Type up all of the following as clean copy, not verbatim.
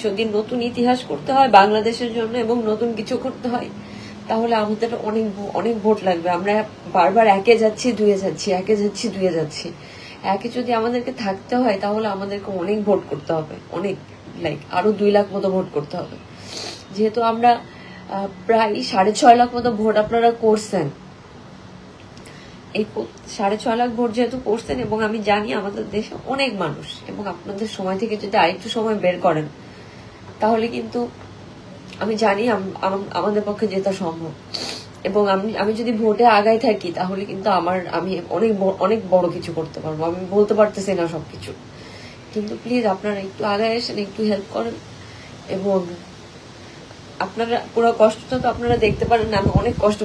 যদি নতুন ইতিহাস করতে হয় বাংলাদেশের জন্য এবং নতুন কিছু করতে হয়, তাহলে আমাদের অনেক অনেক ভোট লাগবে। আমরা বারবার একে যাচ্ছি দুয়ে যাচ্ছি, একে যাচ্ছি দুয়ে যাচ্ছি। একে যদি আমাদেরকে থাকতে হয় তাহলে আমাদেরকে অনেক ভোট করতে হবে, অনেক আরো 2 লাখ মতো ভোট করতে হবে। যেহেতু আমরা প্রায় 6.5 লাখ মতো ভোট আপনারা করছেন, এই 6.5 লাখ ভোট যেহেতু করছেন, এবং আমি জানি আমাদের দেশে অনেক মানুষ, এবং আপনাদের সময় থেকে যদি আরেকটু সময় বের করেন তাহলে কিন্তু আমি জানি আমাদের পক্ষে জেতা সম্ভব। এবং আমি যদি ভোটে আগায় থাকি তাহলে কিন্তু আমি অনেক বড় কিছু করতে পারবো। আমি বলতে পারতেছি না সবকিছু, কিন্তু প্লিজ আপনারা একটু আগায় আসেন, একটু হেল্প করেন। এবং আপনারা পুরো কষ্টটা তো আপনারা দেখতে পারেন, আমি অনেক কষ্ট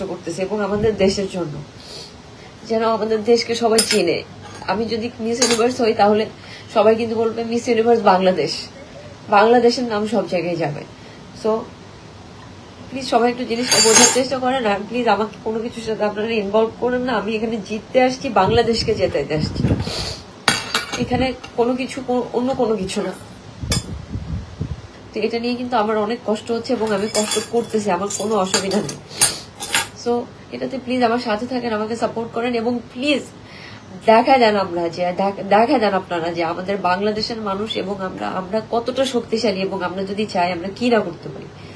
করতেছি এবং আমাদের দেশের জন্য, যেন আমাদের দেশকে সবাই চেনে। আমি যদি মিস ইউনিভার্স হই তাহলে সবাই কিন্তু বলবে মিস ইউনিভার্স বাংলাদেশের নাম সব জায়গায় যাবে। সো প্লিজ সবাই একটু জিনিসটা বোঝার চেষ্টা করেন, আর প্লিজ আমাকে কোনো কিছুর সাথে আপনারা ইনভলভ করেন না। আমি এখানে জিততে আসছি, বাংলাদেশকে জেতাইতে আসছি, এখানে অন্য কোনো কিছু না। তো এটা নিয়ে কিন্তু আমার অনেক কষ্ট হচ্ছে এবং আমি কষ্ট করতেছি, আমার কোনো অসুবিধা নেই। সো এটাতে প্লিজ আমার সাথে থাকেন, আমাকে সাপোর্ট করেন, এবং প্লিজ দেখা যান আপনারা যে আমাদের বাংলাদেশের মানুষ এবং আমরা কতটা শক্তিশালী, এবং আমরা যদি চাই আমরা কি না করতে পারি।